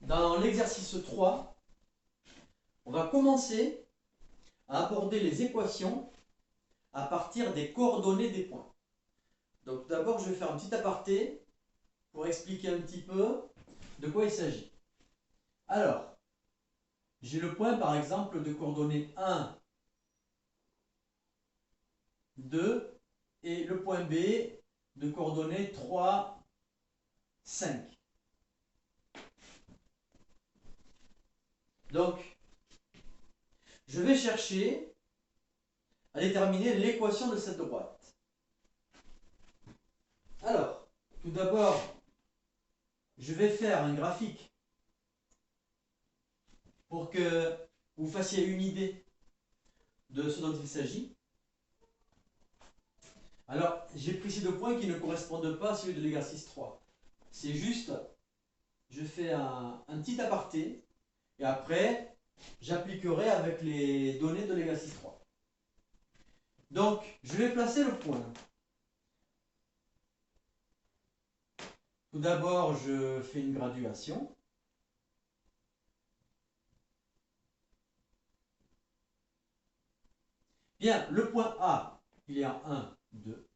Dans l'exercice 3, on va commencer à aborder les équations à partir des coordonnées des points. Donc d'abord, je vais faire un petit aparté pour expliquer un petit peu de quoi il s'agit. Alors, j'ai le point par exemple de coordonnées 1, 2 et le point B de coordonnées 3, 5. Donc, je vais chercher à déterminer l'équation de cette droite. Alors, tout d'abord, je vais faire un graphique pour que vous fassiez une idée de ce dont il s'agit. Alors, j'ai pris ces deux points qui ne correspondent pas à celui de l'exercice 3. C'est juste, je fais un petit aparté et après, j'appliquerai avec les données de l'exercice 3. Donc, je vais placer le point. Tout d'abord, je fais une graduation. Bien, le point A, il est en 1, 2.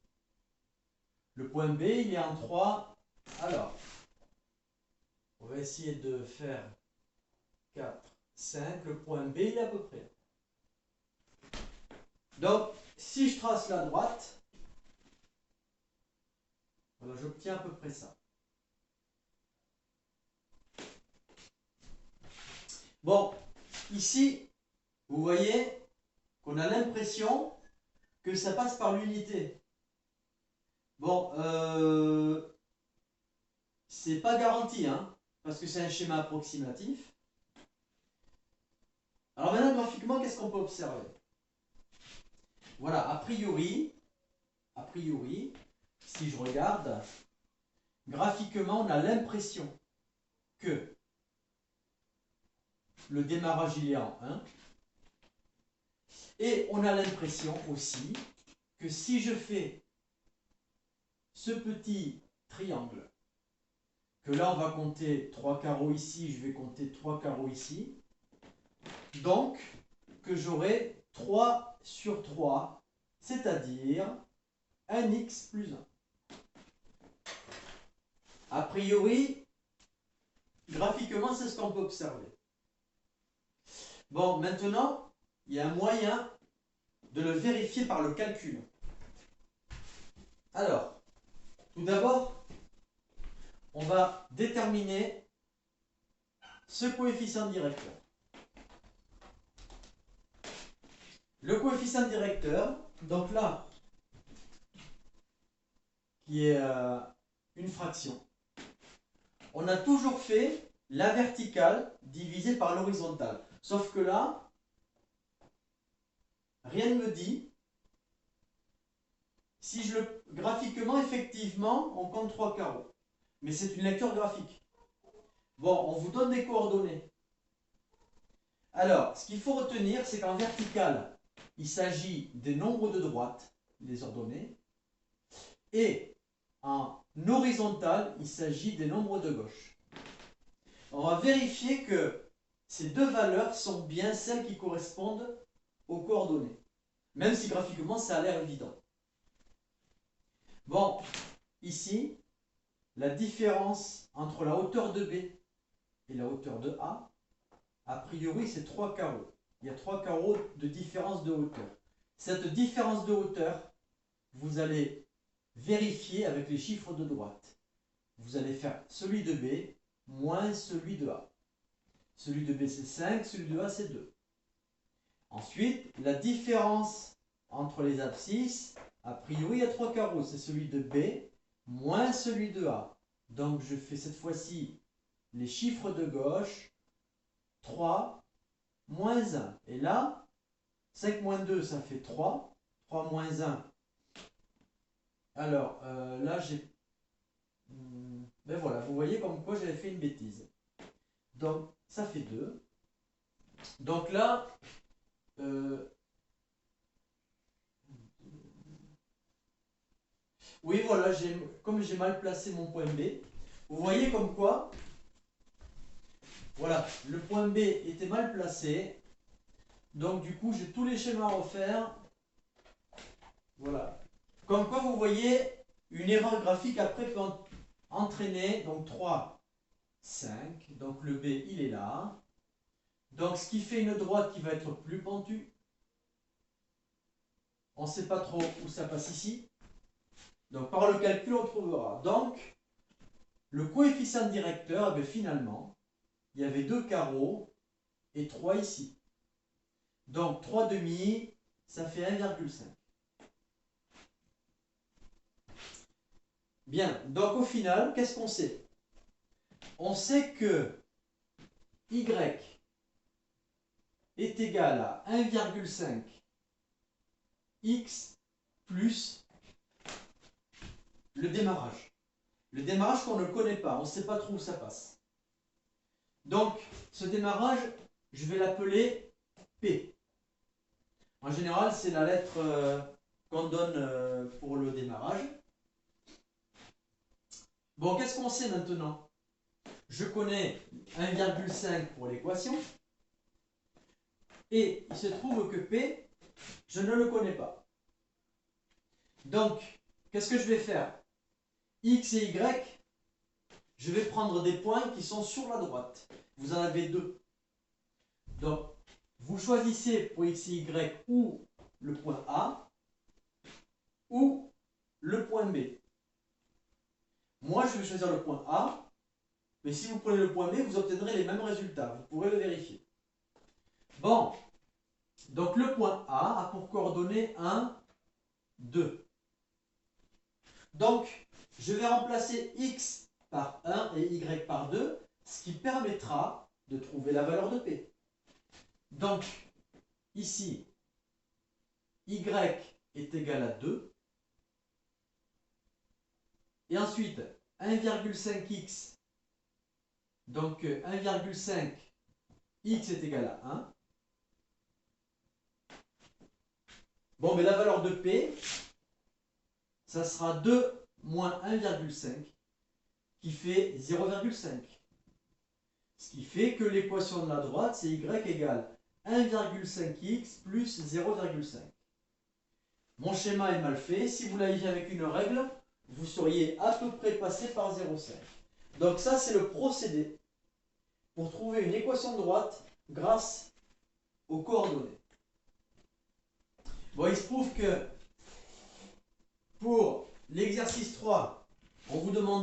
Le point B, il est en 3. Alors, on va essayer de faire 4, 5. Le point B, il est à peu près. Donc, si je trace la droite, voilà, j'obtiens à peu près ça. Bon, ici, vous voyez qu'on a l'impression que ça passe par l'unité. Bon, c'est pas garanti, hein, parce que c'est un schéma approximatif. Alors maintenant, graphiquement, qu'est-ce qu'on peut observer? Voilà, a priori, si je regarde, graphiquement, on a l'impression que le démarrage il est en 1. Et on a l'impression aussi que si je fais ce petit triangle, que là on va compter 3 carreaux ici, je vais compter 3 carreaux ici, donc que j'aurai 3 sur 3, c'est-à-dire un x plus 1. A priori, graphiquement, c'est ce qu'on peut observer. Bon, maintenant, il y a un moyen de le vérifier par le calcul. Alors, tout d'abord, on va déterminer ce coefficient directeur. Le coefficient directeur, donc là, qui est une fraction, on a toujours fait la verticale divisée par l'horizontale. Sauf que là, rien ne me dit si je le graphiquement, effectivement, on compte 3 carreaux. Mais c'est une lecture graphique. Bon, on vous donne des coordonnées. Alors, ce qu'il faut retenir, c'est qu'en verticale, il s'agit des nombres de droite, les ordonnées, et en horizontal, il s'agit des nombres de gauche. On va vérifier que ces deux valeurs sont bien celles qui correspondent aux coordonnées, même si graphiquement ça a l'air évident. Bon, ici, la différence entre la hauteur de B et la hauteur de A priori, c'est 3 carreaux. Il y a 3 carreaux de différence de hauteur. Cette différence de hauteur, vous allez vérifier avec les chiffres de droite. Vous allez faire celui de B moins celui de A. Celui de B, c'est 5, celui de A, c'est 2. Ensuite, la différence entre les abscisses, a priori, il y a 3 carreaux. C'est celui de B moins celui de A. Donc, je fais cette fois-ci les chiffres de gauche. 3 moins 1. Et là, 5 moins 2, ça fait 3. 3 moins 1. Alors, là, j'ai... Ben voilà, vous voyez comme quoi j'avais fait une bêtise. Donc, ça fait 2. Donc là, oui, voilà, comme j'ai mal placé mon point B, vous voyez comme quoi Voilà, le point B était mal placé. Donc du coup, j'ai tous les schémas à refaire. Voilà. Comme quoi, vous voyez, une erreur graphique après peut entraîner, donc 3, 5. Donc le B, il est là. Donc ce qui fait une droite qui va être plus pentue. On ne sait pas trop où ça passe ici. Donc par le calcul, on trouvera. Donc, le coefficient directeur, eh finalement, il y avait 2 carreaux et 3 ici. Donc 3 demi, ça fait 1,5. Bien, donc au final, qu'est-ce qu'on sait? On sait que y est égal à 1,5 x plus le démarrage. Le démarrage qu'on ne connaît pas, on ne sait pas trop où ça passe. Donc, ce démarrage, je vais l'appeler P. En général, c'est la lettre qu'on donne pour le démarrage. Bon, qu'est-ce qu'on sait maintenant? Je connais 1,5 pour l'équation. Et il se trouve que P, je ne le connais pas. Donc, qu'est-ce que je vais faire? X et Y, je vais prendre des points qui sont sur la droite. Vous en avez deux. Donc, vous choisissez pour X et Y ou le point A ou le point B. Moi, je vais choisir le point A, mais si vous prenez le point B, vous obtiendrez les mêmes résultats. Vous pourrez le vérifier. Bon, donc le point A a pour coordonnées 1, 2. Donc, je vais remplacer X par 1 et Y par 2, ce qui permettra de trouver la valeur de P. Donc, ici, Y est égal à 2. Et ensuite, 1,5x. Donc, 1,5 x est égal à 1. Bon, mais la valeur de P, ça sera 2 moins 1,5, qui fait 0,5. Ce qui fait que l'équation de la droite, c'est y égale 1,5x plus 0,5. Mon schéma est mal fait. Si vous l'aviez avec une règle, vous seriez à peu près passé par 0,5. Donc ça, c'est le procédé pour trouver une équation de droite grâce aux coordonnées. Bon, il se trouve que pour l'exercice 3, on vous demande